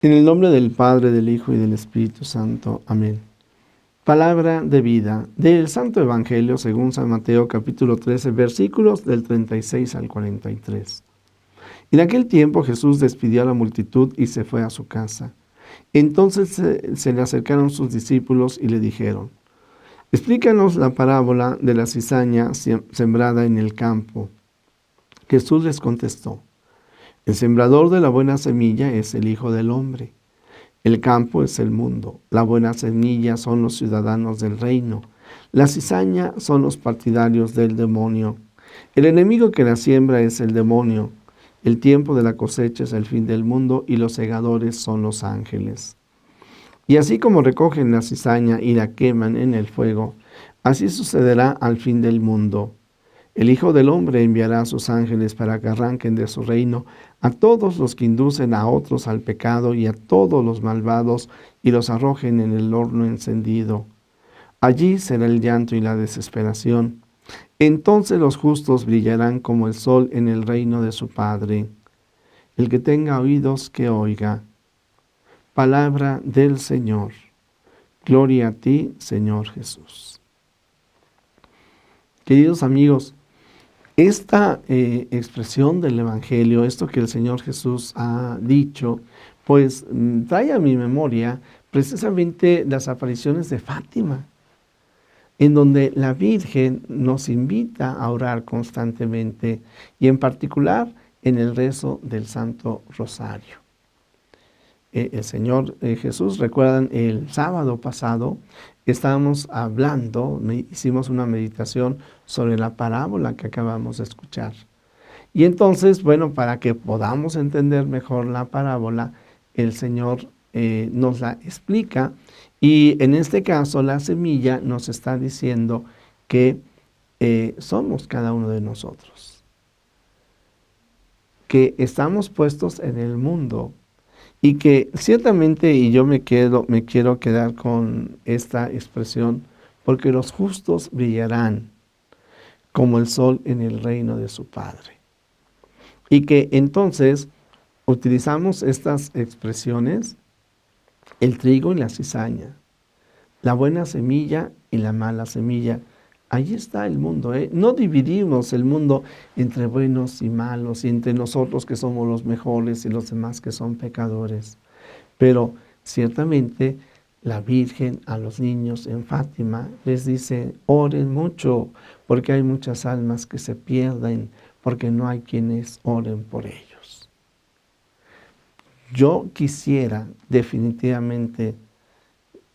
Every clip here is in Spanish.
En el nombre del Padre, del Hijo y del Espíritu Santo. Amén. Palabra de vida del Santo Evangelio según San Mateo capítulo 13 versículos del 36 al 43. En aquel tiempo Jesús despidió a la multitud y se fue a su casa. Entonces se le acercaron sus discípulos y le dijeron: Explícanos la parábola de la cizaña sembrada en el campo. Jesús les contestó: El sembrador de la buena semilla es el Hijo del Hombre. El campo es el mundo, la buena semilla son los ciudadanos del reino, la cizaña son los partidarios del demonio. El enemigo que la siembra es el demonio. El tiempo de la cosecha es el fin del mundo y los segadores son los ángeles. Y así como recogen la cizaña y la queman en el fuego, así sucederá al fin del mundo. El Hijo del Hombre enviará a sus ángeles para que arranquen de su reino a todos los que inducen a otros al pecado y a todos los malvados y los arrojen en el horno encendido. Allí será el llanto y la desesperación. Entonces los justos brillarán como el sol en el reino de su Padre. El que tenga oídos, que oiga. Palabra del Señor. Gloria a ti, Señor Jesús. Queridos amigos, esta expresión del Evangelio, esto que el Señor Jesús ha dicho, pues trae a mi memoria precisamente las apariciones de Fátima, en donde la Virgen nos invita a orar constantemente y en particular en el rezo del Santo Rosario. El Señor Jesús, recuerdan, el sábado pasado estábamos hablando, hicimos una meditación sobre la parábola que acabamos de escuchar. Y entonces, bueno, para que podamos entender mejor la parábola, el Señor nos la explica y en este caso la semilla nos está diciendo que somos cada uno de nosotros, que estamos puestos en el mundo. Y que ciertamente, y yo me quiero quedar con esta expresión, porque los justos brillarán como el sol en el reino de su Padre. Y que entonces utilizamos estas expresiones, el trigo y la cizaña, la buena semilla y la mala semilla. Ahí está el mundo, ¿eh? No dividimos el mundo entre buenos y malos, y entre nosotros que somos los mejores y los demás que son pecadores. Pero ciertamente la Virgen a los niños en Fátima les dice: oren mucho, porque hay muchas almas que se pierden, porque no hay quienes oren por ellos. Yo quisiera definitivamente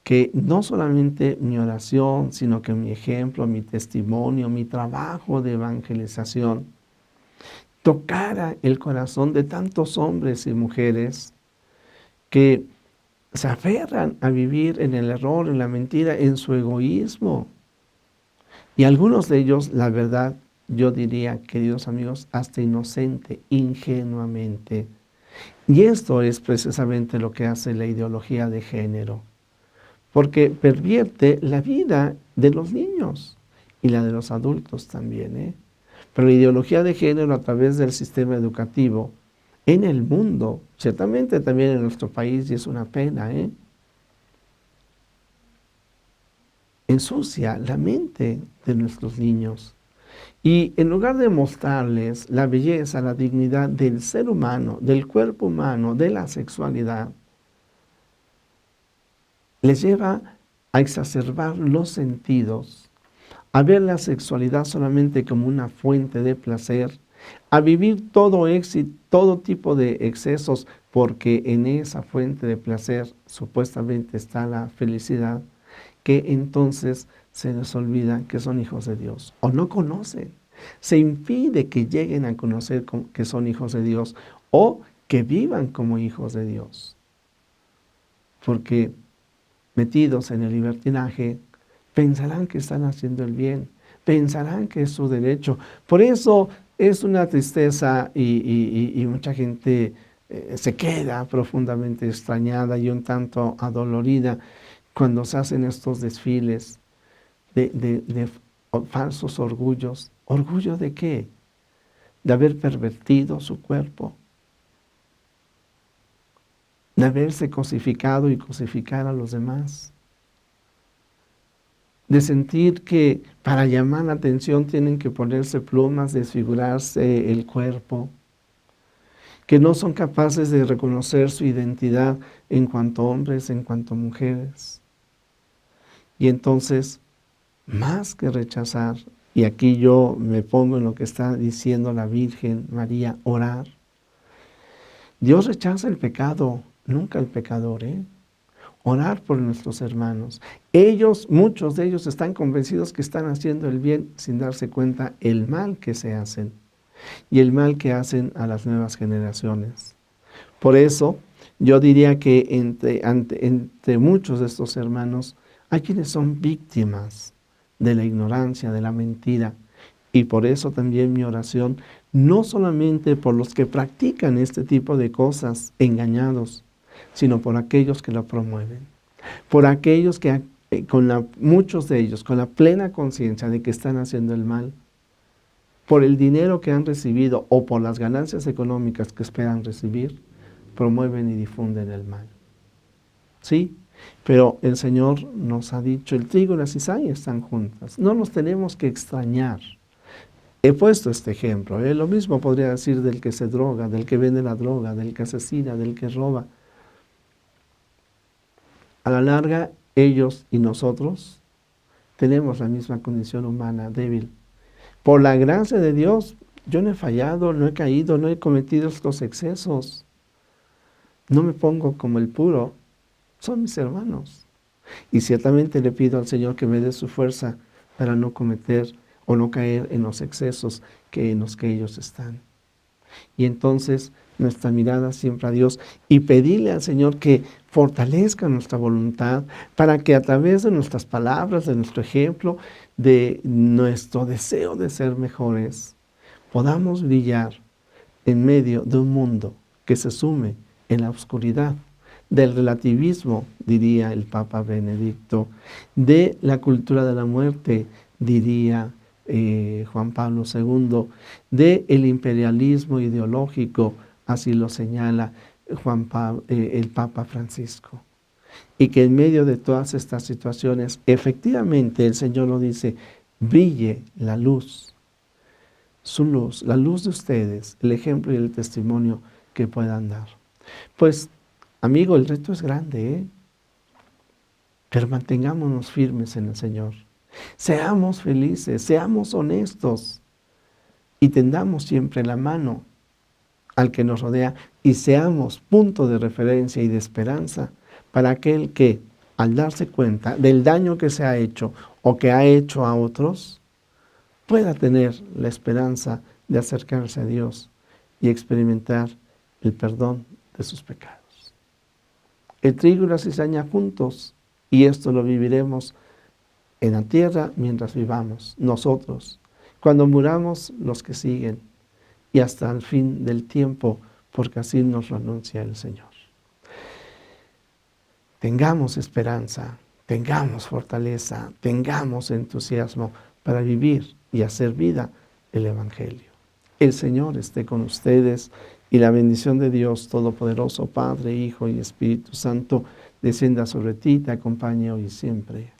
que no solamente mi oración, sino que mi ejemplo, mi testimonio, mi trabajo de evangelización tocara el corazón de tantos hombres y mujeres que se aferran a vivir en el error, en la mentira, en su egoísmo. Y algunos de ellos, la verdad, yo diría, queridos amigos, hasta inocente, ingenuamente. Y esto es precisamente lo que hace la ideología de género, porque pervierte la vida de los niños y la de los adultos también, ¿eh? Pero la ideología de género a través del sistema educativo en el mundo, ciertamente también en nuestro país, y es una pena, ensucia la mente de nuestros niños. Y en lugar de mostrarles la belleza, la dignidad del ser humano, del cuerpo humano, de la sexualidad, les lleva a exacerbar los sentidos, a ver la sexualidad solamente como una fuente de placer, a vivir todo éxito, todo tipo de excesos, porque en esa fuente de placer supuestamente está la felicidad, que entonces se les olvida que son hijos de Dios o no conocen. Se impide que lleguen a conocer que son hijos de Dios o que vivan como hijos de Dios. Porque metidos en el libertinaje, pensarán que están haciendo el bien, pensarán que es su derecho. Por eso es una tristeza y mucha gente se queda profundamente extrañada y un tanto adolorida cuando se hacen estos desfiles de falsos orgullos. ¿Orgullo de qué? De haber pervertido su cuerpo. de haberse cosificado y cosificar a los demás, de sentir que para llamar la atención tienen que ponerse plumas, desfigurarse el cuerpo, que no son capaces de reconocer su identidad en cuanto hombres, en cuanto mujeres. Y entonces, más que rechazar, y aquí yo me pongo en lo que está diciendo la Virgen María, orar. Dios rechaza el pecado, nunca el pecador, Orar por nuestros hermanos. Ellos, muchos de ellos están convencidos que están haciendo el bien sin darse cuenta el mal que se hacen y el mal que hacen a las nuevas generaciones. Por eso, yo diría que entre muchos de estos hermanos hay quienes son víctimas de la ignorancia, de la mentira. Y por eso también mi oración, no solamente por los que practican este tipo de cosas engañados, sino por aquellos que lo promueven, por aquellos que muchos de ellos con la plena conciencia de que están haciendo el mal, por el dinero que han recibido o por las ganancias económicas que esperan recibir, promueven y difunden el mal. Sí, pero el Señor nos ha dicho, el trigo y la cizaña están juntas, no nos tenemos que extrañar. He puesto este ejemplo, lo mismo podría decir del que se droga, del que vende la droga, del que asesina, del que roba. A la larga, ellos y nosotros tenemos la misma condición humana débil. Por la gracia de Dios, yo no he fallado, no he caído, no he cometido estos excesos. No me pongo como el puro, son mis hermanos. Y ciertamente le pido al Señor que me dé su fuerza para no cometer o no caer en los excesos en los que ellos están. Y entonces nuestra mirada siempre a Dios y pedirle al Señor que fortalezca nuestra voluntad para que a través de nuestras palabras, de nuestro ejemplo, de nuestro deseo de ser mejores, podamos brillar en medio de un mundo que se sume en la oscuridad del relativismo, diría el Papa Benedicto, de la cultura de la muerte, diría Juan Pablo II, del imperialismo ideológico, así lo señala el Papa Francisco. Y que en medio de todas estas situaciones, efectivamente el Señor lo dice, brille la luz, su luz, la luz de ustedes, el ejemplo y el testimonio que puedan dar. Pues, amigo, el reto es grande, pero mantengámonos firmes en el Señor. Seamos felices, seamos honestos y tendamos siempre la mano al que nos rodea y seamos punto de referencia y de esperanza para aquel que, al darse cuenta del daño que se ha hecho o que ha hecho a otros, pueda tener la esperanza de acercarse a Dios y experimentar el perdón de sus pecados. El trigo y la cizaña juntos, y esto lo viviremos en la tierra mientras vivamos, nosotros, cuando muramos los que siguen, y hasta el fin del tiempo, porque así nos lo anuncia el Señor. Tengamos esperanza, tengamos fortaleza, tengamos entusiasmo para vivir y hacer vida el Evangelio. El Señor esté con ustedes y la bendición de Dios Todopoderoso, Padre, Hijo y Espíritu Santo, descienda sobre ti, te acompañe hoy y siempre.